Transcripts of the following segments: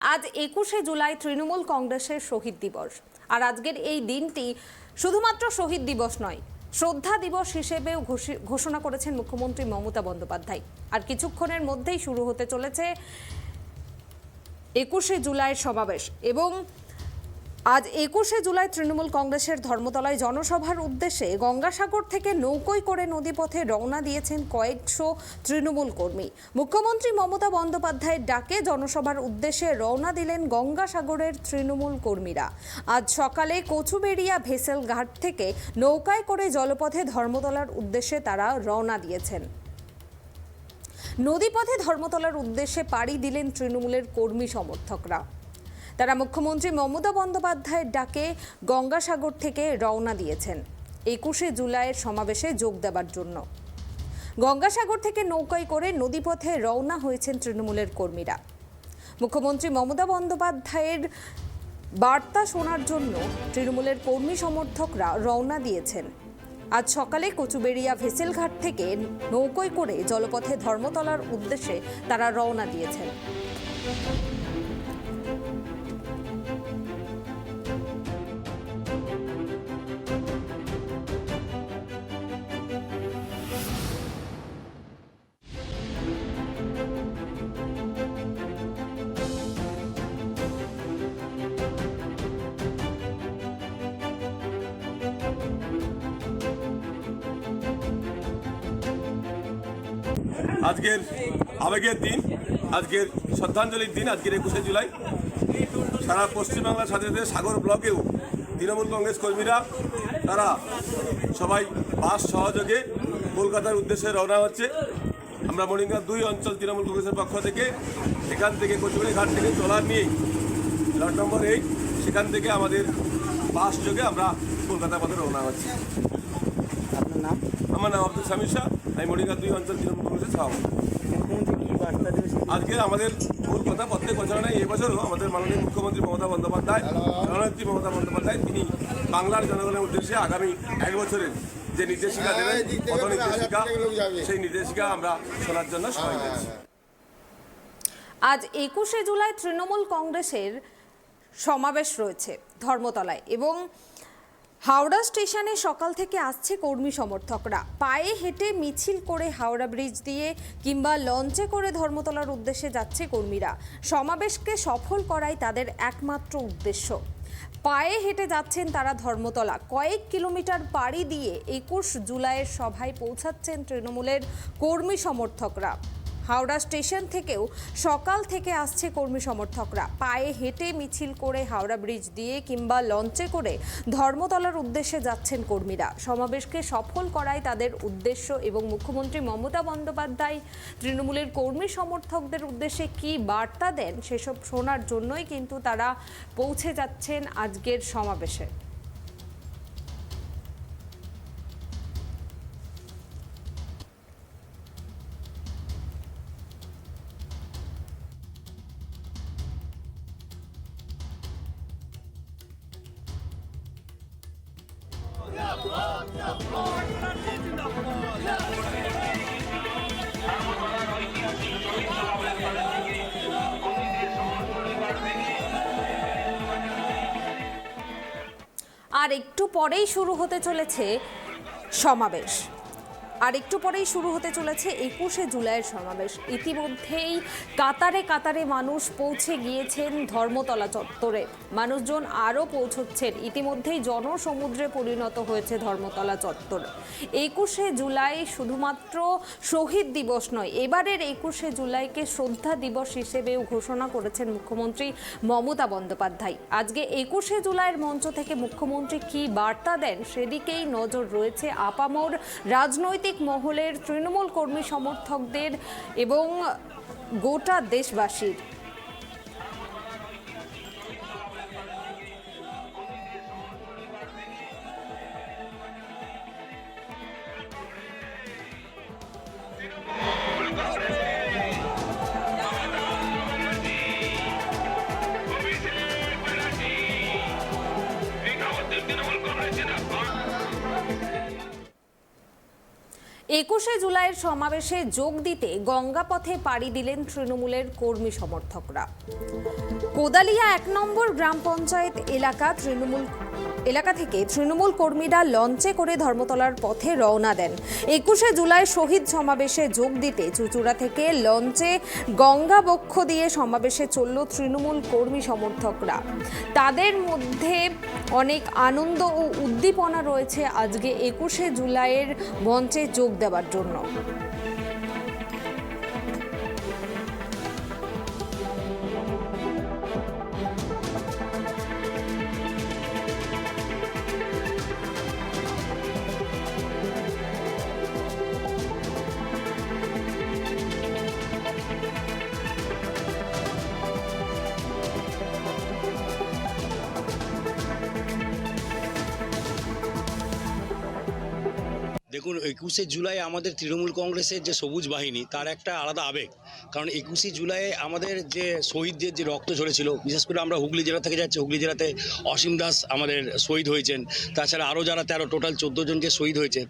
আজ ২১শে জুলাই তৃণমূল কংগ্রেসের শহীদ দিবস। আর আজকের এই দিনটি শুধুমাত্র শহীদ দিবস নয়, শ্রদ্ধা দিবস হিসেবেও ঘোষণা করেছেন মুখ্যমন্ত্রী মমতা বন্দ্যোপাধ্যায়। আর কিছুক্ষণের মধ্যেই শুরু হতে চলেছে ২১শে জুলাইয়ের সমাবেশ। এবং আজ ২১শে জুলাই তৃণমূল কংগ্রেসের ধর্মতলায় জনসভার উদ্দেশ্যে গঙ্গাসাগর থেকে নৌকোয় করে নদীপথে রওনা দিয়েছেন কয়েকশো তৃণমূল কর্মী। মুখ্যমন্ত্রী মমতা বন্দ্যোপাধ্যায়ের ডাকে জনসভার উদ্দেশ্যে রওনা দিলেন গঙ্গাসাগরের তৃণমূল কর্মীরা। আজ সকালে কচুবেড়িয়া ভেসেল ঘাট থেকে নৌকায় করে জলপথে ধর্মতলার উদ্দেশ্যে তারা রওনা দিয়েছেন। নদীপথে ধর্মতলার উদ্দেশ্যে পাড়ি দিলেন তৃণমূলের কর্মী সমর্থকরা। তারা মুখ্যমন্ত্রী মমতা বন্দ্যোপাধ্যায়ের ডাকে গঙ্গাসাগর থেকে রওনা দিয়েছেন ২১শে জুলাইয়ের সমাবেশে যোগ দেওয়ার জন্য। গঙ্গাসাগর থেকে নৌকায় করে নদীপথে রওনা হয়েছেন তৃণমূলের কর্মীরা। মুখ্যমন্ত্রী মমতা বন্দ্যোপাধ্যায়ের বার্তা শোনার জন্য তৃণমূলের কর্মী সমর্থকরা রওনা দিয়েছেন। আজ সকালে কচুবেড়িয়া ভেসেল ঘাট থেকে নৌকোয় করে জলপথে ধর্মতলার উদ্দেশ্যে তারা রওনা দিয়েছেন। আজকের আবেগের দিন, আজকের শ্রদ্ধাঞ্জলির দিন, আজকের ২১শে জুলাই। সারা পশ্চিমবাংলার সাথে সাথে সাগর ব্লকেও তৃণমূল কংগ্রেস কর্মীরা তারা সবাই বাস সহযোগে কলকাতার উদ্দেশ্যে রওনা হচ্ছে। আমরা মরিঙ্গা ২ অঞ্চল তৃণমূল কংগ্রেসের পক্ষ থেকে এখান থেকে কচুবেড়ি ঘাট থেকে ট্রলার নিয়েই লট নম্বর 8 সেখান থেকে আমাদের বাস যোগে আমরা কলকাতার পথে রওনা হচ্ছি। আপনার নাম? আমার নাম আব্দুল সামির শাহ, আমি মরিঙ্গা ২ অঞ্চল তৃণমূল কংগ্রেসের সভাপতি। আজকে আমাদের মূল কথা, প্রত্যেক বছর নয়, এবছরও আমাদের মাননীয় মুখ্যমন্ত্রী মমতা বন্দ্যোপাধ্যায়, জননেত্রী মমতা বন্দ্যোপাধ্যায়, তিনি বাংলার জনগণের উদ্দেশ্যে আগামী ১ বছরের যে নির্দেশিকা দেবেন, পথ নির্দেশিকা, সেই নির্দেশিকা আমরা শোনার জন্য সবাই যাচ্ছি। আজ ২১শে জুলাই তৃণমূল কংগ্রেসের সমাবেশ রয়েছে ধর্মতলায় এবং হাওড়া স্টেশনে সকাল থেকে আসছে কর্মী সমর্থকরা। পায়ে হেঁটে মিছিল করে হাওড়া ব্রিজ দিয়ে কিংবা লঞ্চে করে ধর্মতলার উদ্দেশ্যে যাচ্ছে কর্মীরা। সমাবেশকে সফল করাই তাদের একমাত্র উদ্দেশ্য। পায়ে হেঁটে যাচ্ছেন তারা ধর্মতলা। কয়েক কিলোমিটার পাড়ি দিয়ে ২১ জুলাইয়ের সভায় পৌঁছাচ্ছেন তৃণমূলের কর্মী সমর্থকরা। হাওড়া স্টেশন থেকেও সকাল থেকে আসছে কর্মী সমর্থকরা। পায়ে হেঁটে মিছিল করে হাওড়া ব্রিজ দিয়ে কিংবা লঞ্চে করে ধর্মতলার উদ্দেশ্যে যাচ্ছেন কর্মীরা। সমাবেশকে সফল করাই তাদের উদ্দেশ্য এবং মুখ্যমন্ত্রী মমতা বন্দ্যোপাধ্যায় তৃণমূলের কর্মী সমর্থকদের উদ্দেশ্যে কী বার্তা দেন সেসব শোনার জন্যই কিন্তু তারা পৌঁছে যাচ্ছেন আজকের সমাবেশে। আর একটু পরেই শুরু হতে চলেছে সমাবেশ। আর একটু পরেই শুরু হতে চলেছে ২১শে জুলাইয়ের সমাবেশ। ইতিমধ্যেই কাতারে কাতারে মানুষ পৌঁছে গিয়েছেন ধর্মতলা চত্বরে। মানুষজন আরও পৌঁছচ্ছেন। ইতিমধ্যেই জনসমুদ্রে পরিণত হয়েছে ধর্মতলা চত্বর। ২১শে জুলাই শুধুমাত্র শহীদ দিবস নয়, এবারের ২১শে জুলাইকে শ্রদ্ধা দিবস হিসেবেও ঘোষণা করেছেন মুখ্যমন্ত্রী মমতা বন্দ্যোপাধ্যায়। আজকে ২১শে জুলাইয়ের মঞ্চ থেকে মুখ্যমন্ত্রী কী বার্তা দেন সেদিকেই নজর রয়েছে আপামর রাজনৈতিক মহলের, তৃণমূল কর্মী সমর্থকদের এবং গোটা দেশবাসীর। একুশে জুলাইয়ের সমাবেশে যোগ দিতে গঙ্গাপথে পাড়ি দিলেন তৃণমূলের কর্মী সমর্থকরা। কোদালিয়া 1 নম্বর গ্রাম পঞ্চায়েত এলাকা থেকে তৃণমূল কর্মীরা লঞ্চে করে ধর্মতলার পথে রওনা দেন। 21শে জুলাই শহীদ সমাবেশে যোগ দিতে চুচুড়া থেকে লঞ্চে গঙ্গা বক্ষ দিয়ে সমাবেশে চলল তৃণমূল কর্মী সমর্থকরা। তাদের মধ্যে অনেক আনন্দ ও উদ্দীপনা রয়েছে আজকে 21শে জুলাইয়ের মঞ্চে যোগ দেওয়ার জন্য। দেখুন, 21শে জুলাই আমাদের তৃণমূল কংগ্রেসের যে সবুজ বাহিনী তার একটা আলাদা আবেগ। কারণ 21শে জুলাই আমাদের যে শহীদদের যে রক্ত ঝরেছিল, বিশেষ করে আমরা হুগলি জেলা থেকে যাচ্ছি, হুগলি জেলাতে অসীম দাস আমাদের শহীদ হয়েছেন, তাছাড়া আরও যারা টোটাল 14 জন যে শহীদ হয়েছে।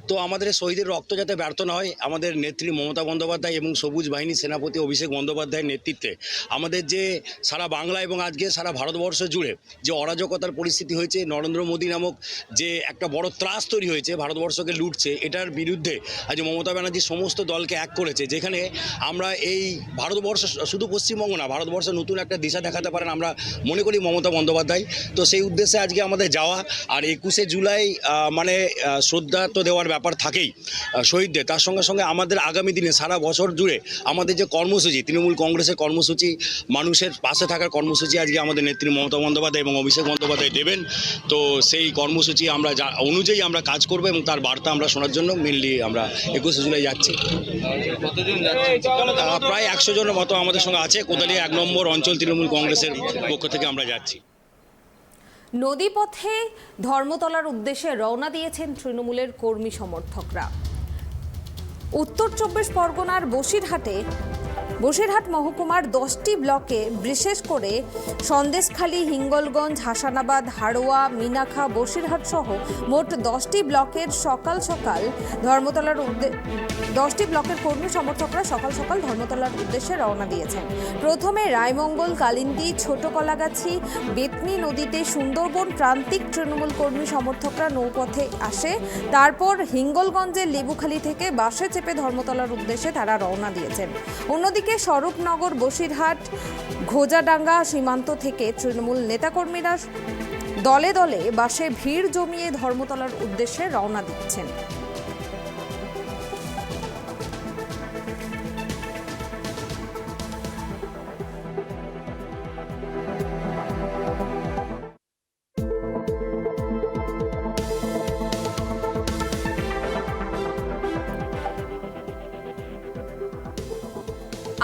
তো আমাদের শহীদের রক্ত যাতে ব্যর্থ না হয়, আমাদের নেত্রী মমতা বন্দ্যোপাধ্যায় এবং সবুজ বাহিনীর সেনাপতি অভিষেক বন্দ্যোপাধ্যায়ের নেতৃত্বে আমাদের যে সারা বাংলা এবং আজকে সারা ভারতবর্ষ জুড়ে যে অরাজকতার পরিস্থিতি হয়েছে, নরেন্দ্র মোদী নামক যে একটা বড় ত্রাস তৈরি হয়েছে ভারতবর্ষকে লুটছে, এটার বিরুদ্ধে আজ মমতা ব্যানার্জি সমস্ত দলকে এক করেছে, যেখানে আমরা এই ভারতবর্ষ, শুধু পশ্চিমবঙ্গ না, ভারতবর্ষ নতুন একটা দিশা দেখাতে পারেন আমরা মনে করি মমতা বন্দ্যোপাধ্যায়। তো সেই উদ্দেশ্যে আজকে আমাদের যাওয়া। আর 21শে জুলাই মানে শ্রদ্ধা তো দেওয়ার ব্যাপার থাকেই শহীদদের, তার সঙ্গে সঙ্গে আমাদের আগামী দিনে সারা বছর জুড়ে আমাদের যে কর্মসূচি, তৃণমূল কংগ্রেসের কর্মসূচি, মানুষের পাশে থাকার কর্মসূচি আজকে আমাদের নেত্রী মমতা বন্দ্যোপাধ্যায় এবং অভিষেক বন্দ্যোপাধ্যায় দেবেন। তো সেই কর্মসূচি আমরা অনুযায়ী আমরা কাজ করবো এবং তার বার্তা আমরা শোনার জন্য মেনলি আমরা 21শে জুলাই যাচ্ছি। প্রায় 100 জনের মতো আমাদের সঙ্গে আছে। কোদালিয়া 1 নম্বর অঞ্চল তৃণমূল কংগ্রেসের পক্ষ থেকে আমরা যাচ্ছি। নদীপথে ধর্মতলার উদ্দেশ্যে রওনা দিয়েছেন তৃণমূলের কর্মী সমর্থকরা। উত্তর 24 পরগনার বসিরহাট মহকুমার 10টি ব্লকে, বিশেষ করে সন্দেশখালী, হিঙ্গলগঞ্জ, হাসানাবাদ, হাড়োয়া, মিনাখা, বসিরহাট সহ মোট 10টি ব্লকের সকাল 10টি ব্লকের কর্মী সমর্থকরা সকাল সকাল ধর্মতলার উদ্দেশ্যে রওনা দিয়েছেন। প্রথমে রায়মঙ্গল, কালিন্দী, ছোট কলাগাছি, বেতনি নদীতে সুন্দরবন প্রান্তিক তৃণমূল কর্মী সমর্থকরা নৌপথে আসে। তারপর হিঙ্গলগঞ্জের লেবুখালী থেকে বাসে চেপে ধর্মতলার উদ্দেশ্যে তারা রওনা দিয়েছেন। অন্যদিকে স্বরূপনগর, বসিরহাট, ঘোজাডাঙ্গা সীমান্ত থেকে তৃণমূল নেতাকর্মীরা দলে দলে বাসে ভিড় জমিয়ে ধর্মতলার উদ্দেশ্যে রওনা দিচ্ছেন।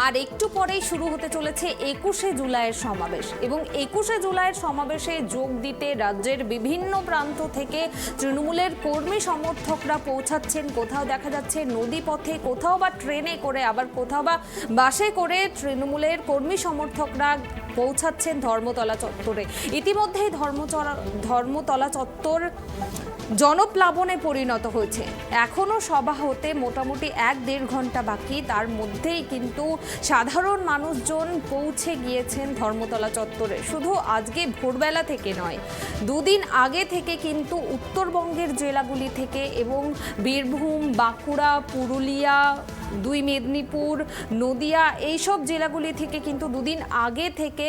আর একটু পরেই শুরু হতে চলেছে 21শে জুলাইয়ের সমাবেশ, এবং 21শে জুলাইয়ের সমাবেশে যোগ দিতে রাজ্যের বিভিন্ন প্রান্ত থেকে তৃণমূলের কর্মী সমর্থকরা পৌঁছাচ্ছেন। কোথাও দেখা যাচ্ছে নদীপথে, কোথাও বা ট্রেনে করে, আবার কোথাও বা বাসে করে তৃণমূলের কর্মী সমর্থকরা পৌঁছাচ্ছেন ধর্মতলা চত্বরে। ইতিমধ্যেই ধর্মতলা চত্বর জনপ্লাবনে পরিণত হয়েছে। এখনও সভা হতে মোটামুটি 1-1.5 ঘন্টা বাকি, তার মধ্যেই কিন্তু সাধারণ মানুষজন পৌঁছে গিয়েছেন ধর্মতলা চত্বরে। শুধু আজকে ভোরবেলা থেকে নয়, 2 দিন আগে থেকে কিন্তু উত্তরবঙ্গের জেলাগুলি থেকে এবং বীরভূম, বাঁকুড়া, পুরুলিয়া, 2 মেদিনীপুর, নদিয়া, এইসব জেলাগুলি থেকে কিন্তু 2 দিন আগে থেকে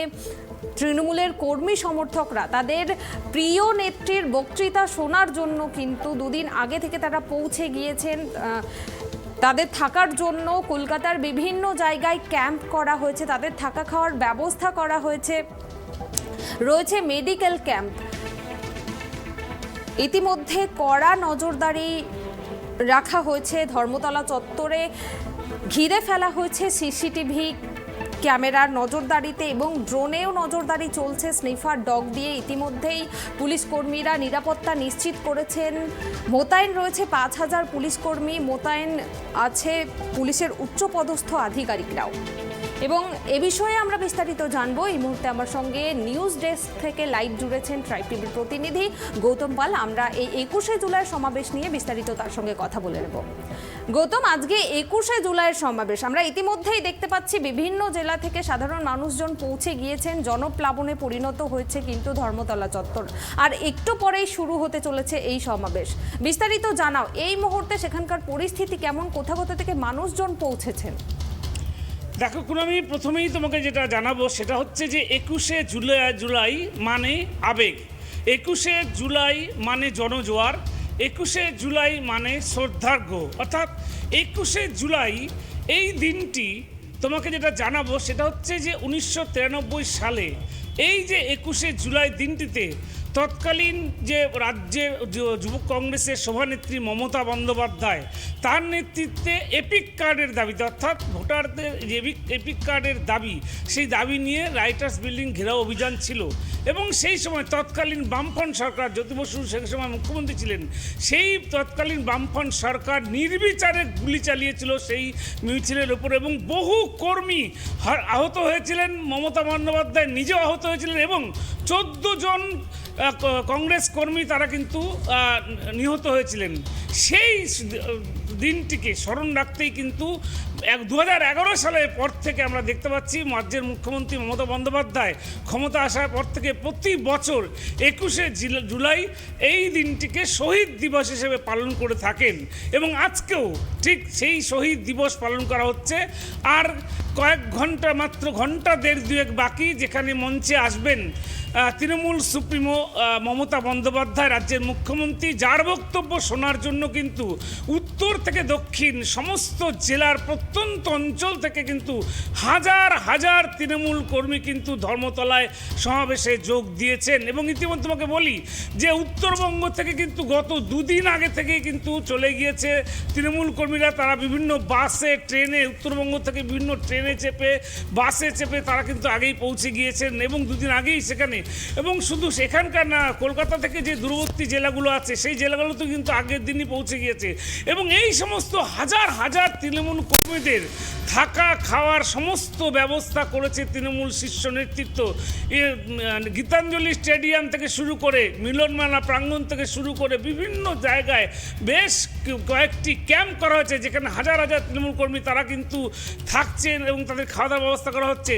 তৃণমূলের কর্মী সমর্থকরা তাদের প্রিয় নেত্রীর বক্তৃতা শোনার জন্য কিন্তু 2 দিন আগে থেকে তারা পৌঁছে গিয়েছেন। তাদের থাকার জন্য কলকাতার বিভিন্ন জায়গায় ক্যাম্প করা হয়েছে, তাদের থাকা খাওয়ার ব্যবস্থা করা হয়েছে, রয়েছে মেডিকেল ক্যাম্প। ইতিমধ্যে কড়া নজরদারি রাখা হয়েছে ধর্মতলা চত্বরে, ঘিরে ফেলা হয়েছে সিসিটিভি ক্যামেরার নজরদারিতে এবং ড্রোনেও নজরদারি চলছে স্নিফার ডগ দিয়ে। ইতিমধ্যেই পুলিশ কর্মীরা নিরাপত্তা নিশ্চিত করেছেন। মোতায়েন রয়েছে 5000 পুলিশ কর্মী, মোতায়েন আছে পুলিশের উচ্চপদস্থ আধিকারিকরাও। এবং এ বিষয়ে আমরা বিস্তারিত জানবো। এই মুহূর্তে আমার সঙ্গে নিউজ ডেস্ক থেকে লাইভ জুড়েছেন ট্রাইব টিভির প্রতিনিধি গৌতম পাল। আমরা এই 21শে জুলাই সমাবেশ নিয়ে বিস্তারিত তার সঙ্গে কথা বলে নেব। গৌতম, আজকে 21শে জুলাইয়ের সমাবেশ আমরা ইতিমধ্যেই দেখতে পাচ্ছি বিভিন্ন জেলা থেকে সাধারণ মানুষজন পৌঁছে গিয়েছেন, জনপ্লাবনে পরিণত হয়েছে কিন্তু ধর্মতলা চত্বর, আর একটু পরেই শুরু হতে চলেছে এই সমাবেশ। বিস্তারিত জানাও, এই মুহূর্তে সেখানকার পরিস্থিতি কেমন, কোথা কোথা থেকে মানুষজন পৌঁছেছেন? দেখো, আমি প্রথমেই তোমাকে যেটা জানাবো সেটা হচ্ছে যে 21শে জুলাই মানে আবেগ, 21শে জুলাই মানে জনজোয়ার, 21শে জুলাই মানে শ্রদ্ধার্ঘ। অর্থাৎ 21শে জুলাই এই দিনটি তোমাকে যেটা জানাবো সেটা হচ্ছে যে 1993 সালে এই যে 21শে জুলাই দিনটিতে তৎকালীন যে রাজ্যের যুবক কংগ্রেসের সভানেত্রী মমতা বন্দ্যোপাধ্যায় তার নেতৃত্বে এপিক কার্ডের দাবিতে, অর্থাৎ ভোটারদের যে এপিক কার্ডের দাবি, সেই দাবি নিয়ে রাইটার্স বিল্ডিং ঘেরাও অভিযান ছিল। এবং সেই সময় তৎকালীন বামফ্রন্ট সরকার, জ্যোতি বসু সেই সময় মুখ্যমন্ত্রী ছিলেন, সেই তৎকালীন বামফ্রন্ট সরকার নির্বিচারে গুলি চালিয়েছিল সেই মিছিলের ওপর এবং বহু কর্মী আহত হয়েছিলেন। মমতা বন্দ্যোপাধ্যায় নিজেও আহত হয়েছিলেন এবং 14 জন কংগ্রেস কর্মী তারা কিন্তু নিহত হয়েছিলেন। সেই দিনটিকে স্মরণ রাখতেই কিন্তু 2011 সালের পর থেকে আমরা দেখতে পাচ্ছি রাজ্যের মুখ্যমন্ত্রী মমতা বন্দ্যোপাধ্যায় ক্ষমতা আসার পর থেকে প্রতি বছর 21শে জুলাই এই দিনটিকে শহীদ দিবস হিসেবে পালন করে থাকেন এবং আজকেও ঠিক সেই শহীদ দিবস পালন করা হচ্ছে। আর কয়েক ঘন্টা, মাত্র ঘন্টা দেড় দুয়েক বাকি, যেখানে মঞ্চে আসবেন তৃণমূল সুপ্রিমো মমতা বন্দ্যোপাধ্যায়, রাজ্যের মুখ্যমন্ত্রী, যার বক্তব্য শোনার জন্য কিন্তু উত্তর থেকে দক্ষিণ সমস্ত জেলার প্রত্যন্ত অঞ্চল থেকে কিন্তু হাজার হাজার তৃণমূল কর্মী কিন্তু ধর্মতলায় সমাবেশে যোগ দিয়েছেন। এবং ইতিমধ্যে তোমাকে বলি যে উত্তরবঙ্গ থেকে কিন্তু গত 2 দিন আগে থেকেই কিন্তু চলে গিয়েছে তৃণমূল কর্মীরা। তারা বিভিন্ন বাসে, ট্রেনে, উত্তরবঙ্গ থেকে বিভিন্ন ট্রেনে চেপে, বাসে চেপে তারা কিন্তু আগেই পৌঁছে গিয়েছেন এবং 2 দিন আগেই সেখানে। এবং শুধু সেখানকার না, কলকাতা থেকে যে দূরবর্তী জেলাগুলো আছে সেই জেলাগুলোতেও কিন্তু আগের দিনই পৌঁছে গিয়েছে। এবং এই সমস্ত হাজার হাজার তৃণমূল কর্মীদের থাকা খাওয়ার সমস্ত ব্যবস্থা করেছে তৃণমূল শীর্ষ নেতৃত্ব। গীতাঞ্জলি স্টেডিয়াম থেকে শুরু করে, মিলনমেলা প্রাঙ্গণ থেকে শুরু করে বিভিন্ন জায়গায় বেশ কয়েকটি ক্যাম্প করা হয়েছে, যেখানে হাজার হাজার তৃণমূল কর্মী তারা কিন্তু থাকছেন এবং তাদের খাওয়া দাওয়ার ব্যবস্থা করা হচ্ছে।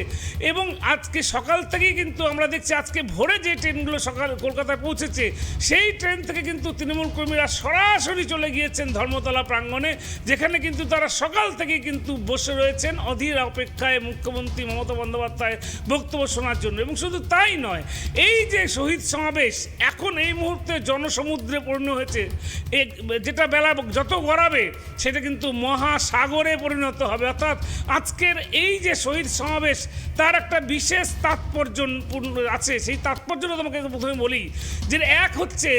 এবং আজকে সকাল থেকেই কিন্তু আমরা দেখছি আজকে ভোরে যে ট্রেনগুলো সকাল কলকাতায় পৌঁছেছে সেই ট্রেন থেকে কিন্তু তৃণমূল কর্মীরা সরাসরি চলে গিয়েছেন ধর্মতলা প্রাঙ্গণে, যেখানে কিন্তু তারা সকাল থেকেই কিন্তু বসে রয়েছেন অধীর অপেক্ষায় মুখ্যমন্ত্রী মমতা বন্দ্যোপাধ্যায়ের বক্তব্য শোনার জন্য। এবং শুধু তাই নয়, এই যে শহীদ সমাবেশ এখন এই মুহূর্তে জনসমুদ্রে পরিণত হয়েছে, যেটা বেলা যত গড়াবে সেটা কিন্তু মহাসাগরে পরিণত হবে। অর্থাৎ আজকের এই যে শহীদ সমাবেশ তার একটা বিশেষ তাৎপর্য আছে। সেই তাৎপর্যটা তোমাকে প্রথমে বলি যে এক হচ্ছে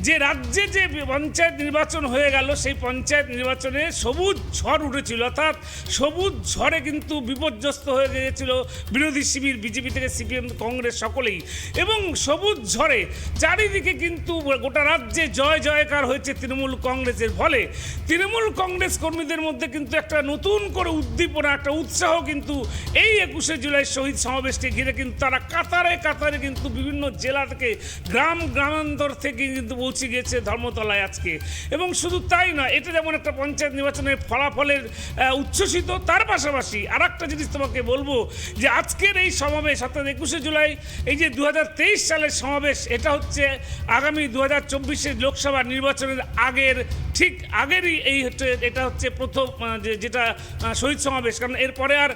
যে রাজ্যে যে পঞ্চায়েত নির্বাচন হয়ে গেল, সেই পঞ্চায়েত নির্বাচনে সবুজ ঝড় উঠেছিল। অর্থাৎ সবুজ ঝড়ে কিন্তু বিপর্যস্ত হয়ে গিয়েছিল বিরোধী শিবির, বিজেপি থেকে সিপিএম, কংগ্রেস সকলেই। এবং সবুজ ঝড়ে চারিদিকে কিন্তু গোটা রাজ্যে জয় জয়কার হয়েছে তৃণমূল কংগ্রেসের। ফলে তৃণমূল কংগ্রেস কর্মীদের মধ্যে কিন্তু একটা নতুন করে উদ্দীপনা, একটা উৎসাহ কিন্তু এই 21শে জুলাই শহীদ সমাবেশকে ঘিরে কিন্তু তারা কাতারে কাতারে কিন্তু বিভিন্ন জেলা থেকে, গ্রামান্তর থেকে কিন্তু পৌঁছে গিয়েছে ধর্মতলায় আজকে। এবং শুধু তাই নয়, এটা যেমন একটা পঞ্চায়েত নির্বাচনের ফলাফলের উচ্ছ্বসিত, তার পাশাপাশি আর একটা জিনিস তোমাকে বলবো যে আজকের এই সমাবেশ, অর্থাৎ 21শে জুলাই এই যে 2023 সালের সমাবেশ, এটা হচ্ছে আগামী 2024 লোকসভা নির্বাচনের ঠিক আগেরই এটা হচ্ছে প্রথম যেটা শহীদ সমাবেশ। কারণ এরপরে আর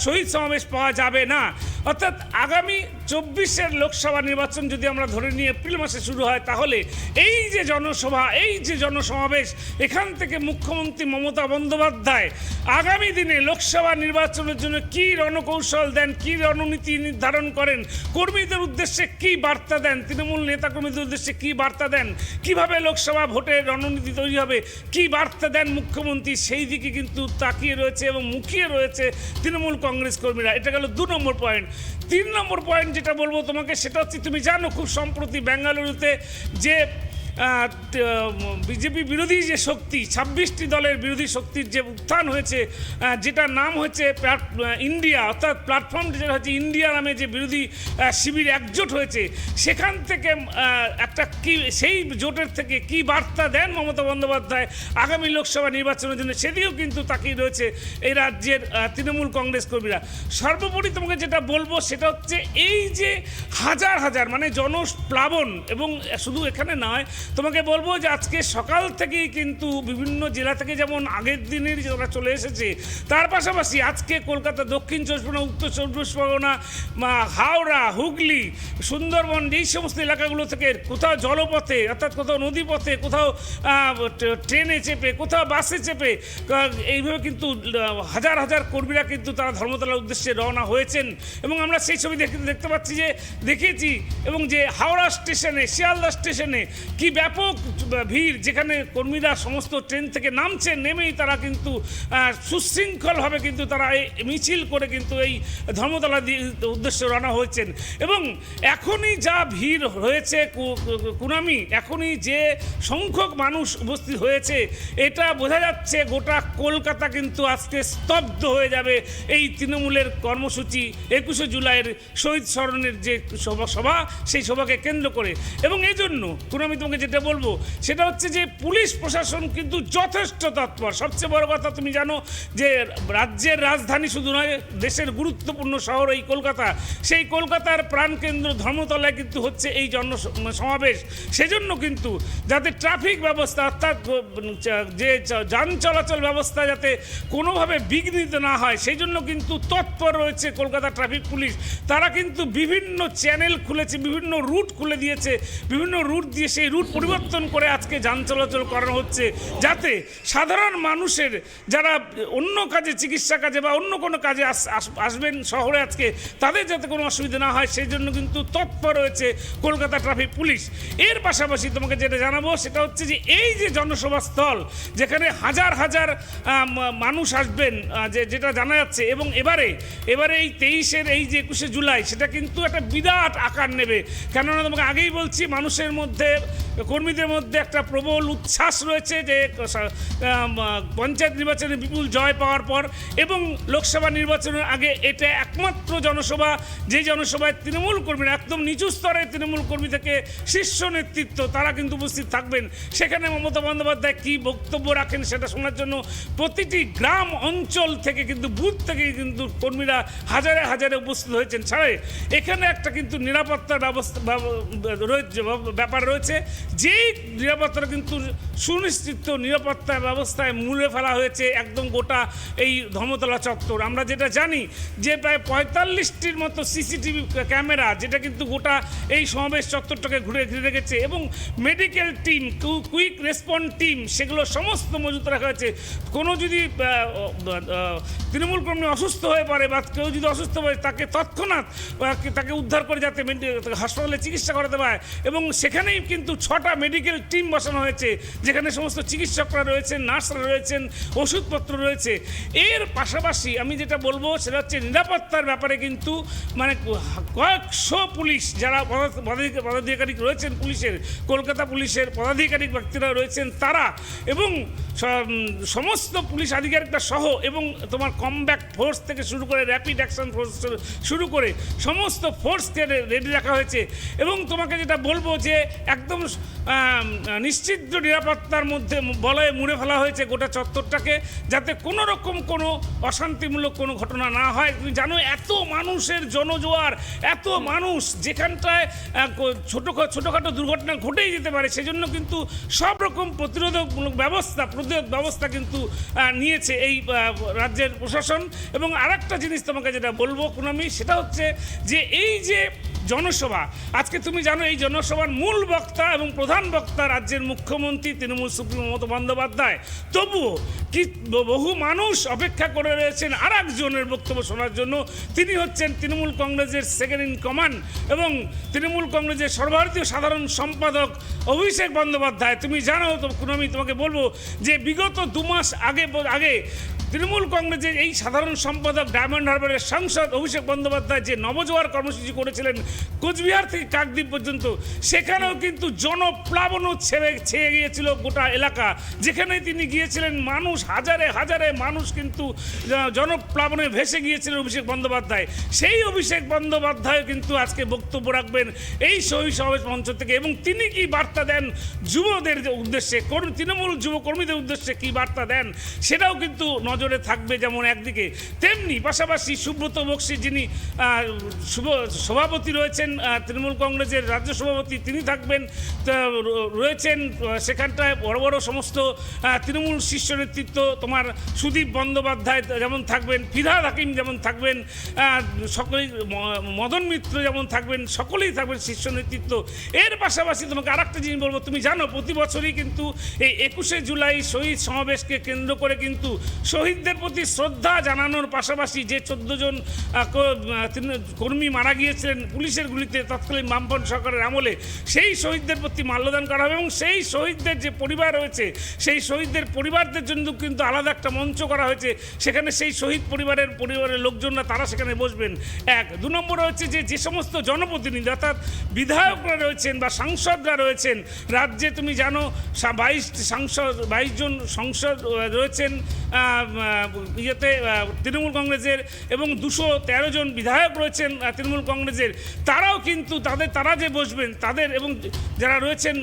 শহীদ সমাবেশ পাওয়া যাবে না। অর্থাৎ আগামী 24 লোকসভা নির্বাচন যদি আমরা ধরে নিয়ে এপ্রিল মাসে শুরু হয়, তাহলে এই যে জনসভা, এই যে জনসমাবেশ, এখান থেকে মুখ্যমন্ত্রী মমতা বন্দ্যোপাধ্যায় আগামী দিনে লোকসভা নির্বাচনের জন্য কী রণকৌশল দেন, কী রণনীতি নির্ধারণ করেন, কর্মীদের উদ্দেশ্যে কী বার্তা দেন, তৃণমূল নেতাকর্মীদের উদ্দেশ্যে কী বার্তা দেন, কীভাবে লোকসভা ভোটের রণনীতি তৈরি হবে, কী বার্তা দেন মুখ্যমন্ত্রী, সেই দিকে কিন্তু তাকিয়ে রয়েছে এবং মুখিয়ে রয়েছে তৃণমূল কংগ্রেস কর্মীরা। এটা গেল 2 নম্বর পয়েন্ট। 3 নম্বর পয়েন্ট যেটা বলবো তোমাকে সেটা হচ্ছে, তুমি জানো খুব সম্প্রতি বেঙ্গালুরুতে যে বিজেপি বিরোধী যে শক্তি 26টি দলের বিরোধী শক্তির যে উত্থান হয়েছে, যেটার নাম হচ্ছে ইন্ডিয়া, অর্থাৎ প্ল্যাটফর্ম যেটা হচ্ছে ইন্ডিয়া নামে যে বিরোধী শিবির একজোট হয়েছে, সেখান থেকে একটা কি সেই জোটের থেকে কি বার্তা দেন মমতা বন্দ্যোপাধ্যায় আগামী লোকসভা নির্বাচনের জন্য, সেদিকেও কিন্তু তাকিয়ে রয়েছে এই রাজ্যের তৃণমূল কংগ্রেস কর্মীরা। সর্বোপরি তোমাকে যেটা বলবো সেটা হচ্ছে এই যে হাজার হাজার মানে জনপ্লাবন, এবং শুধু এখানে নয়, তোমাকে বলবো যে আজকে সকাল থেকেই কিন্তু বিভিন্ন জেলা থেকে যেমন আগের দিনের যারা চলে এসেছে, তার পাশাপাশি আজকে কলকাতা, দক্ষিণ চব্বিশ পরগনা, উত্তর চব্বিশ পরগনা, হাওড়া, হুগলি, সুন্দরবন, এই সমস্ত এলাকাগুলো থেকে কোথাও জলপথে অর্থাৎ কোথাও নদীপথে, কোথাও ট্রেনে চেপে, কোথাও বাসে চেপে, এইভাবে কিন্তু হাজার হাজার কর্মীরা কিন্তু তারা ধর্মতলার উদ্দেশ্যে রওনা হয়েছেন। এবং আমরা সেই ছবি দেখতে পাচ্ছি, যে দেখেছি, এবং যে হাওড়া স্টেশনে, শিয়ালদা স্টেশনে কি ব্যাপক ভিড়, যেখানে কর্মীরা সমস্ত ট্রেন থেকে নামছেন, নেমেই তারা কিন্তু সুশৃঙ্খলভাবে কিন্তু তারা এই মিছিল করে কিন্তু এই ধর্মতলা উদ্দেশ্যে রওনা হয়েছেন। এবং এখনই যা ভিড় হয়েছে কুনামি, এখনই যে সংখ্যক মানুষ উপস্থিত হয়েছে, এটা বোঝা যাচ্ছে গোটা কলকাতা কিন্তু আজকে স্তব্ধ হয়ে যাবে এই তৃণমূলের কর্মসূচি 21শে জুলাইয়ের শহীদ স্মরণের যে সভা, সেই সভাকে কেন্দ্র করে। এবং এই জন্য কুনামি তোমাকে যেটা বলবো সেটা হচ্ছে যে পুলিশ প্রশাসন কিন্তু যথেষ্ট তৎপর। সবচেয়ে বড় কথা, তুমি জানো যে রাজ্যের রাজধানী শুধু নয়, দেশের গুরুত্বপূর্ণ শহর এই কলকাতা, সেই কলকাতার প্রাণকেন্দ্র ধর্মতলায় কিন্তু হচ্ছে এই সমাবেশ। সেজন্য কিন্তু যাতে ট্রাফিক ব্যবস্থা অর্থাৎ যে যান চলাচল ব্যবস্থা যাতে কোনোভাবে বিঘ্নিত না হয়, সেই জন্য কিন্তু তৎপর রয়েছে কলকাতা ট্রাফিক পুলিশ। তারা কিন্তু বিভিন্ন চ্যানেল খুলেছে, বিভিন্ন রুট খুলে দিয়েছে, বিভিন্ন রুট দিয়ে সেই রুট পরিবর্তন করে আজকে যান চলাচল করানো হচ্ছে, যাতে সাধারণ মানুষের যারা অন্য কাজে, চিকিৎসা কাজে বা অন্য কোনো কাজে আসবেন শহরে আজকে, তাদের যাতে কোনো অসুবিধা না হয়, সেই জন্য কিন্তু তৎপর রয়েছে কলকাতা ট্রাফিক পুলিশ। এর পাশাপাশি তোমাকে যেটা জানাবো সেটা হচ্ছে যে এই যে জনসভা স্থল, যেখানে হাজার হাজার মানুষ আসবেন, যেটা জানা যাচ্ছে, এবং এবারে এই 23-এর এই যে 21শে জুলাই, সেটা কিন্তু একটা বিরাট আকার নেবে। কেননা তোমাকে আগেই বলছি, মানুষের মধ্যে, কর্মীদের মধ্যে একটা প্রবল উচ্ছ্বাস রয়েছে যে পঞ্চায়েত নির্বাচনে বিপুল জয় পাওয়ার পর এবং লোকসভা নির্বাচনের আগে এটা একমাত্র জনসভা, যে জনসভায় তৃণমূল কর্মীরা, একদম নিচু স্তরের তৃণমূল কর্মী থেকে শীর্ষ নেতৃত্ব, তারা কিন্তু উপস্থিত থাকবেন। সেখানে মমতা বন্দ্যোপাধ্যায় কী বক্তব্য রাখেন সেটা শোনার জন্য প্রতিটি গ্রাম অঞ্চল থেকে কিন্তু, বুথ থেকে কিন্তু কর্মীরা হাজারে হাজারে উপস্থিত হয়েছেন। ছাড়াই এখানে একটা কিন্তু নিরাপত্তার ব্যাপার রয়েছে, যেই নিরাপত্তাটা কিন্তু সুনিশ্চিত নিরাপত্তা ব্যবস্থায় মুড়ে ফেলা হয়েছে একদম গোটা এই ধর্মতলা চত্বর। আমরা যেটা জানি যে প্রায় 45টির মতো সিসিটিভি ক্যামেরা, যেটা কিন্তু গোটা এই সমাবেশ চত্বরটাকে ঘিরে রেখেছে, এবং medical team, quick response team, সেগুলো সমস্ত মজুত রাখা হয়েছে। কোনো যদি তৃণমূল কর্মী অসুস্থ হয়ে পড়ে বা কেউ যদি অসুস্থ হয়, তাকে তৎক্ষণাৎ তাকে উদ্ধার করে যাতে হাসপাতালে চিকিৎসা করাতে পারে। এবং সেখানেই কিন্তু 6টা মেডিকেল টিম বসানো হয়েছে, যেখানে সমস্ত চিকিৎসকরা রয়েছেন, নার্সরা রয়েছেন, ওষুধপত্র রয়েছে। এর পাশাপাশি আমি যেটা বলবো সেটা হচ্ছে নিরাপত্তার ব্যাপারে কিন্তু মানে কয়েকশো পুলিশ, যারা পদাধিকারী রয়েছেন পুলিশের, কলকাতা পুলিশের পদাধিকারিক ব্যক্তিরা রয়েছেন তারা, এবং সমস্ত পুলিশ আধিকারিকরা সহ, এবং তোমার কমব্যাক ফোর্স থেকে শুরু করে র্যাপিড অ্যাকশন ফোর্স শুরু করে সমস্ত ফোর্সকে রেডি রাখা হয়েছে। এবং তোমাকে যেটা বলবো যে একদম নিশ্চিত নিরাপত্তার মধ্যে বলয়ে মুড়ে ফেলা হয়েছে গোটা চত্বরটাকে, যাতে কোনো রকম কোনো অশান্তিমূলক কোনো ঘটনা না হয়। তুমি জানো এত মানুষের জনজোয়ার, এত মানুষ, যেখানটায় ছোটোখাটো দুর্ঘটনা ঘটেই যেতে পারে, সেজন্য কিন্তু সব রকম প্রতিরোধক ব্যবস্থা কিন্তু নিয়েছে এই রাজ্যের প্রশাসন। এবং আরেকটা জিনিস তোমাকে যেটা বলবো কুনামি, সেটা হচ্ছে যে এই যে জনসভা, আজকে তুমি জানো এই জনসভার মূল বক্তা এবং প্রধান বক্তা রাজ্যের মুখ্যমন্ত্রী তৃণমূল সুপ্রিমো মমতা বন্দ্যোপাধ্যায়। তবুও কি বহু মানুষ অপেক্ষা করে রয়েছেন আর একজনের বক্তব্য শোনার জন্য। তিনি হচ্ছেন তৃণমূল কংগ্রেসের সেকেন্ড ইন কমান্ড এবং তৃণমূল কংগ্রেসের সর্বভারতীয় সাধারণ সম্পাদক অভিষেক বন্দ্যোপাধ্যায়। তুমি জানো তো আমি তোমাকে বলবো যে বিগত 2 মাস আগে তৃণমূল কংগ্রেসের এই সাধারণ সম্পাদক, ডায়মন্ড হারবারের সাংসদ অভিষেক বন্দ্যোপাধ্যায় যে নবজোয়ার কর্মসূচি করেছিলেন, কোচবিহার থেকে কাকদ্বীপ পর্যন্ত, সেখানেও কিন্তু জনপ্লাবনও ছেয়ে গিয়েছিল গোটা এলাকা। যেখানে তিনি গিয়েছিলেন মানুষ হাজারে হাজারে মানুষ কিন্তু জনপ্লাবনে ভেসে গিয়েছিলেন অভিষেক বন্দ্যোপাধ্যায়। সেই অভিষেক বন্দ্যোপাধ্যায় কিন্তু আজকে বক্তব্য রাখবেন এই শহীদ সমাবেশ মঞ্চ থেকে, এবং তিনি কি বার্তা দেন যুবদের উদ্দেশ্যে, তৃণমূল যুবকর্মীদের উদ্দেশ্যে কি বার্তা দেন সেটাও কিন্তু নজরে থাকবে। যেমন একদিকে তেমনি পাশাপাশি সুব্রত বক্সী, যিনি সভাপতি রয়েছেন তৃণমূল কংগ্রেসের রাজ্য সভাপতি, তিনি থাকবেন। রয়েছেন সেখানটায় বড় বড় সমস্ত তৃণমূল শীর্ষ নেতৃত্ব, তোমার সুদীপ বন্দ্যোপাধ্যায় যেমন থাকবেন, ফিরহাদ হাকিম যেমন থাকবেন, সকলেই মদন মিত্র যেমন থাকবেন, সকলেই থাকবেন শীর্ষ নেতৃত্ব। এর পাশাপাশি তোমাকে আরেকটা জিনিস বলবো, তুমি জানো প্রতি বছরই কিন্তু এই 21শে জুলাই শহীদ সমাবেশকে কেন্দ্র করে কিন্তু শহীদদের প্রতি শ্রদ্ধা জানানোর পাশাপাশি যে 14 জন কর্মী মারা গিয়েছিলেন পুলিশের গুলিতে তৎকালীন বামপন্থী সরকারের আমলে, সেই শহীদদের প্রতি মাল্যদান করা হবে, এবং সেই শহীদদের যে পরিবার রয়েছে সেই শহীদদের পরিবারদের জন্য কিন্তু আলাদা একটা মঞ্চ করা হয়েছে। সেখানে সেই শহীদ পরিবারের লোকজনরা তারা সেখানে বসবেন। 2 নম্বর হচ্ছে যে সমস্ত জনপ্রতিনিধি অর্থাৎ বিধায়করা রয়েছেন বা সাংসদরা রয়েছেন রাজ্যে, তুমি জানো 22 জন সংসদ রয়েছেন ইয়েতে তৃণমূল কংগ্রেসের, এবং 213 জন বিধায়ক রয়েছেন তৃণমূল কংগ্রেসের। তারাও কিন্তু তারা যে বসবেন তাদের, এবং যারা রয়েছেন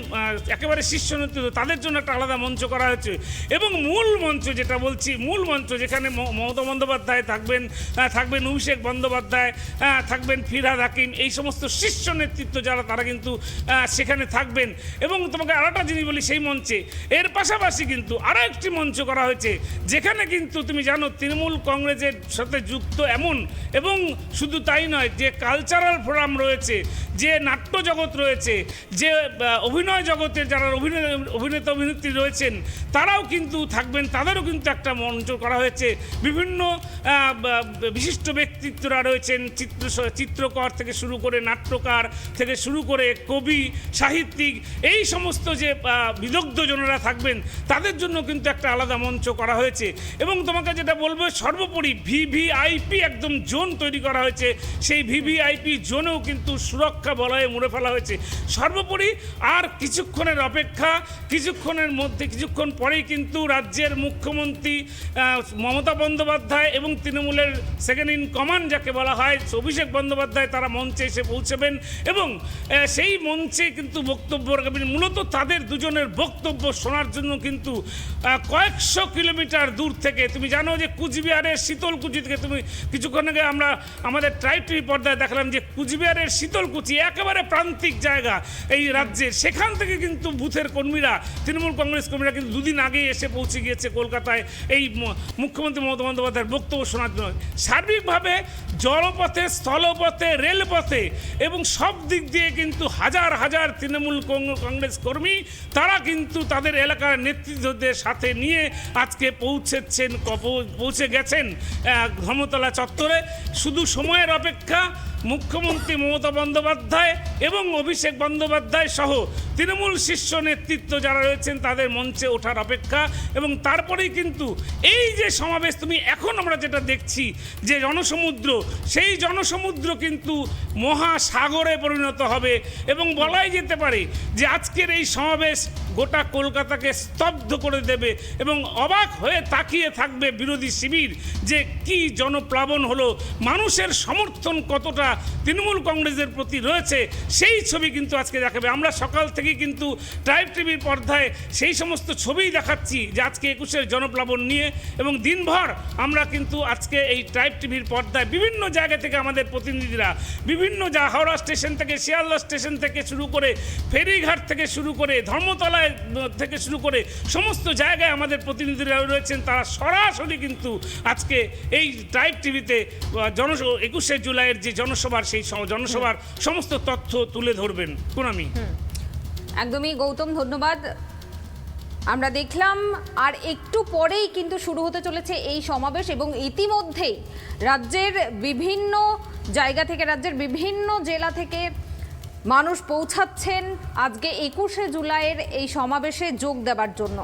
একেবারে শীর্ষ নেতৃত্ব, তাদের জন্য একটা আলাদা মঞ্চ করা হয়েছে। এবং মূল মঞ্চ যেটা বলছি, মূল মঞ্চ যেখানে মমতা বন্দ্যোপাধ্যায় থাকবেন অভিষেক বন্দ্যোপাধ্যায় থাকবেন, ফিরহাদ হাকিম, এই সমস্ত শীর্ষ নেতৃত্ব যারা তারা কিন্তু সেখানে থাকবেন। এবং তোমাকে আরেকটা জিনিস বলি, সেই মঞ্চে এর পাশাপাশি কিন্তু আরও একটি মঞ্চ করা হয়েছে যেখানে কিন্তু তুমি জানো তৃণমূল কংগ্রেসের সাথে যুক্ত এমন, এবং শুধু তাই নয়, যে কালচারাল ফোরাম রয়েছে, যে নাট্য জগৎ রয়েছে, যে অভিনয় জগতের যারা অভিনেতা অভিনেত্রী রয়েছেন তারাও কিন্তু থাকবেন, তাদেরও কিন্তু একটা মঞ্চ করা হয়েছে। বিভিন্ন বিশিষ্ট ব্যক্তিত্বরা রয়েছেন, চিত্রকর থেকে শুরু করে নাট্যকার থেকে শুরু করে কবি সাহিত্যিক, এই সমস্ত যে বিদগ্ধজনেরা থাকবেন তাদের জন্য কিন্তু একটা আলাদা মঞ্চ করা হয়েছে। এবং তোমাকে যেটা বলবো, সর্বোপরি ভিভিআইপি একদম জোন তৈরি করা হয়েছে, সেই ভিভিআইপি জোনেও কিন্তু সুরক্ষা বলয়ে মুড়ে ফেলা হয়েছে। সর্বোপরি আর কিছুক্ষণের অপেক্ষা, কিছুক্ষণ পরেই কিন্তু রাজ্যের মুখ্যমন্ত্রী মমতা বন্দ্যোপাধ্যায় এবং তৃণমূলের সেকেন্ড ইন কমান্ড যাকে বলা হয় অভিষেক বন্দ্যোপাধ্যায় তারা মঞ্চে এসে পৌঁছবেন, এবং সেই মঞ্চে কিন্তু বক্তব্য রাখবেন। মূলত তাদের দুজনের বক্তব্য শোনার জন্য কিন্তু কয়েকশো কিলোমিটার দূর থেকে, তুমি জানো যে কুচবিহারের শীতলকুচি থেকে, তুমি কিছুক্ষণ আগে আমরা আমাদের ট্রাইব টিভি পর্দায় দেখালাম যে কুচবিহারের শীতলকুচি একেবারে প্রান্তিক জায়গা এই রাজ্যের, সেখান থেকে কিন্তু বুথের কর্মীরা, তৃণমূল কংগ্রেস কর্মীরা কিন্তু 2 দিন আগেই এসে পৌঁছে গিয়েছে কলকাতায় এই মুখ্যমন্ত্রী মমতা বন্দ্যোপাধ্যায়ের বক্তব্য শোনার জন্য। সার্বিকভাবে জলপথে, স্থলপথে, রেলপথে এবং সব দিক দিয়ে কিন্তু হাজার হাজার তৃণমূল কংগ্রেস কর্মী তারা কিন্তু তাদের এলাকার নেতৃত্বদের সাথে নিয়ে আজকে পৌঁছে গেছেন ধর্মতলা চত্বরে। শুধু সময়ের অপেক্ষা, মুখ্যমন্ত্রী মমতা বন্দ্যোপাধ্যায় এবং অভিষেক বন্দ্যোপাধ্যায় সহ তৃণমূল শীর্ষ নেতৃত্ব যারা রয়েছেন তাদের মঞ্চে ওঠার অপেক্ষা। এবং তারপরেই কিন্তু এই যে সমাবেশ, তুমি এখন আমরা যেটা দেখছি যে জনসমুদ্র, সেই জনসমুদ্র কিন্তু মহাসাগরে পরিণত হবে, এবং বলাই যেতে পারে যে আজকের এই সমাবেশ গোটা কলকাতাকে স্তব্ধ করে দেবে, এবং অবাক হয়ে তাকিয়ে থাকবে বিরোধী শিবির যে কি জনপ্লাবন হলো, মানুষের সমর্থন কতটা তৃণমূল কংগ্রেসের প্রতি রয়েছে, সেই ছবি কিন্তু আজকে দেখাবে। আমরা সকাল থেকে কিন্তু ট্রাইব টিভির পর্দায় সেই সমস্ত ছবিই দেখাচ্ছি যে আজকে 21-এর জনপ্লাবন নিয়ে, এবং দিনভর আমরা কিন্তু আজকে এই ট্রাইব টিভির পর্দায় বিভিন্ন জায়গা থেকে আমাদের প্রতিনিধিরা বিভিন্ন হাওড়া স্টেশন থেকে, শিয়ালদা স্টেশন থেকে শুরু করে, ফেরিঘাট থেকে শুরু করে, ধর্মতলায় থেকে শুরু করে সমস্ত জায়গায় আমাদের প্রতিনিধিরা রয়েছেন, তারা সরাসরি কিন্তু আজকে এই ট্রাইব টিভিতে 21শে জুলাইয়ের যে জনসভার, সেই জনসভার সমস্ত তথ্য তুলে ধরবেন। কুনামি, একদমই গৌতম, ধন্যবাদ। আমরা দেখলাম আর একটু পরেই কিন্তু শুরু হতে চলেছে এই সমাবেশ, এবং ইতিমধ্যেই রাজ্যের বিভিন্ন জায়গা থেকে, রাজ্যের বিভিন্ন জেলা থেকে মানুষ পৌঁছাচ্ছেন আজকে 21শে জুলাইয়ের এই সমাবেশে যোগ দেওয়ার জন্য।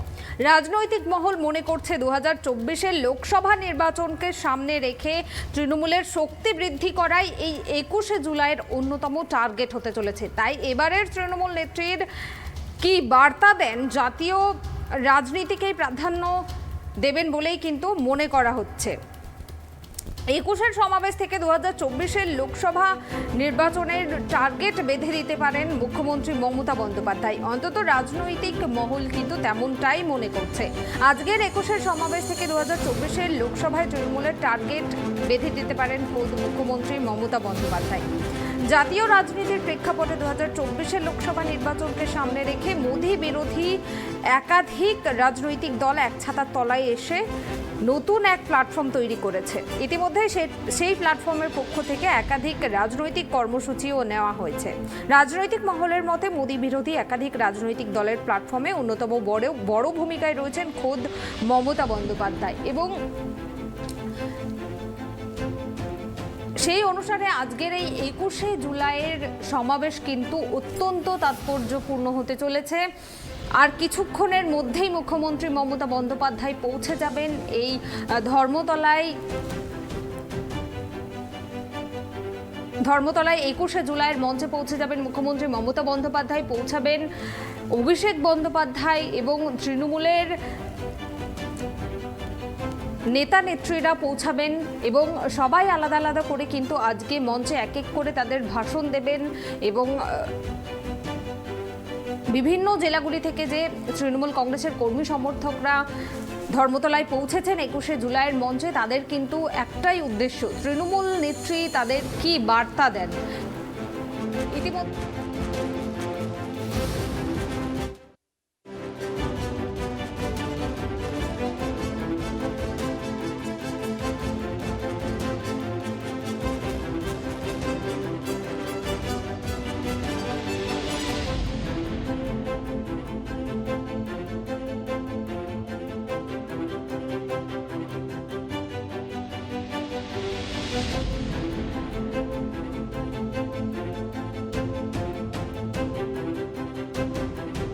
রাজনৈতিক মহল মনে করছে 2024-এর লোকসভা নির্বাচনকে সামনে রেখে তৃণমূলের শক্তি বৃদ্ধি করাই এই 21শে জুলাইয়ের অন্যতম টার্গেট হতে চলেছে। তাই এবারের তৃণমূল নেত্রীর কি বার্তা দেন, জাতীয় রাজনীতিকেই প্রাধান্য দেবেন বলেই কিন্তু মনে করা হচ্ছে। 21-এর সমাবেশ থেকে 2024-এর লোকসভা নির্বাচনের টার্গেট বেঁধে দিতে পারেন মুখ্যমন্ত্রী মমতা বন্দ্যোপাধ্যায়। অন্তত রাজনৈতিক মহল কিন্তু তেমনটাই মনে করছে। আজকের 21-এর সমাবেশ থেকে 2024-এর লোকসভায় তৃণমূলের টার্গেট বেঁধে দিতে পারেন খোদ মুখ্যমন্ত্রী মমতা বন্দ্যোপাধ্যায়। জাতীয় রাজনীতির প্রেক্ষাপটে 2024-এর লোকসভা নির্বাচনকে সামনে রেখে মোদি বিরোধী একাধিক রাজনৈতিক দল এক ছাতার তলায় এসে নতুন এক প্ল্যাটফর্ম তৈরি করেছে। ইতিমধ্যে সেই প্ল্যাটফর্মের পক্ষ থেকে একাধিক রাজনৈতিক কর্মসূচিও নেওয়া হয়েছে। রাজনৈতিক মহলের মতে মোদি বিরোধী একাধিক রাজনৈতিক দলের প্ল্যাটফর্মে অন্যতম বড় ভূমিকায় রয়েছেন খোদ মমতা বন্দ্যোপাধ্যায় এবং সেই অনুসারে আজকের এই 21শে জুলাইয়ের সমাবেশ কিন্তু অত্যন্ত তাৎপর্যপূর্ণ হতে চলেছে। আর কিছুক্ষণের মধ্যেই মুখ্যমন্ত্রী মমতা বন্দ্যোপাধ্যায় পৌঁছে যাবেন এই ধর্মতলায় 21শে জুলাইয়ের মঞ্চে পৌঁছে যাবেন মুখ্যমন্ত্রী মমতা বন্দ্যোপাধ্যায়, পৌঁছাবেন অভিষেক বন্দ্যোপাধ্যায় এবং তৃণমূলের নেতা নেত্রীরা পৌঁছাবেন এবং সবাই আলাদা আলাদা করে কিন্তু আজকে মঞ্চে এক এক করে তাদের ভাষণ দেবেন এবং বিভিন্ন জেলাগুলি থেকে যে তৃণমূল কংগ্রেসের কর্মী সমর্থকরা ধর্মতলায় পৌঁছেছেন 21শে জুলাইয়ের মঞ্চে, তাদের কিন্তু একটাই উদ্দেশ্য, তৃণমূল নেত্রী তাদের কি বার্তা দেন। ইতিমধ্যে